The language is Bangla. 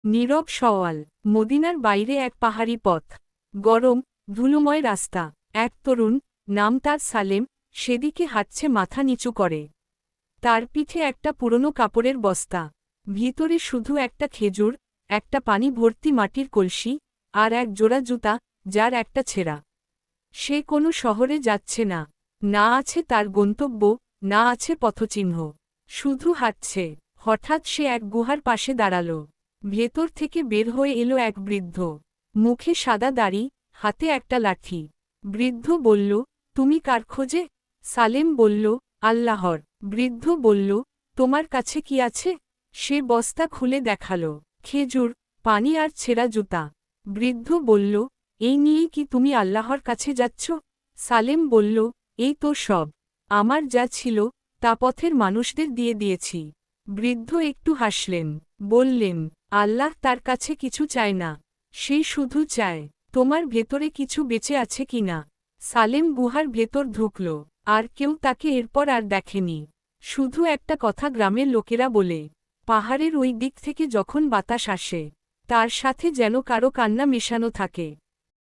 নীরব সওয়াল। মদিনার বাইরে এক পাহাড়ি পথ। গরম, ধুলোময় রাস্তা। এক তরুণ, নাম তার সালেম, সেদিকে হাঁটছে মাথা নিচু করে। তার পিঠে একটা পুরনো কাপড়ের বস্তা। ভিতরে শুধু একটা খেজুর, একটা পানি ভর্তি মাটির কলসি, আর এক জোড়া জুতা, যার একটা ছেঁড়া। সে কোনো শহরে যাচ্ছে না। না আছে তার গন্তব্য, না আছে পথচিহ্ন। শুধু হাঁটছে। হঠাৎ সে এক গুহার পাশে দাঁড়াল। ভেতর থেকে বের হয়ে এলো এক বৃদ্ধ। মুখে সাদা দাড়ি, হাতে একটা লাঠি। বৃদ্ধ বলল, তুমি কার খোঁজে? সালেম বলল, আল্লাহর। বৃদ্ধ বলল, তোমার কাছে কি আছে? সে বস্তা খুলে দেখাল। খেজুর, পানি আর ছেঁড়া জুতা। বৃদ্ধ বলল, এই নিয়েই কি তুমি আল্লাহর কাছে যাচ্ছ? সালেম বলল, এই তো সব। আমার যা ছিল, তা পথের মানুষদের দিয়ে দিয়েছি। বৃদ্ধ একটু হাসলেন। বললেন, আল্লাহ তার কাছে কিছু চায় না। সে শুধু চায়, তোমার ভেতরে কিছু বেঁচে আছে কিনা। সালেম গুহার ভেতর ঢুকল। আর কেউ তাকে এরপর আর দেখেনি। শুধু একটা কথা গ্রামের লোকেরা বলে, পাহাড়ের ওই দিক থেকে যখন বাতাস আসে, তার সাথে যেন কারো কান্না মেশানো থাকে।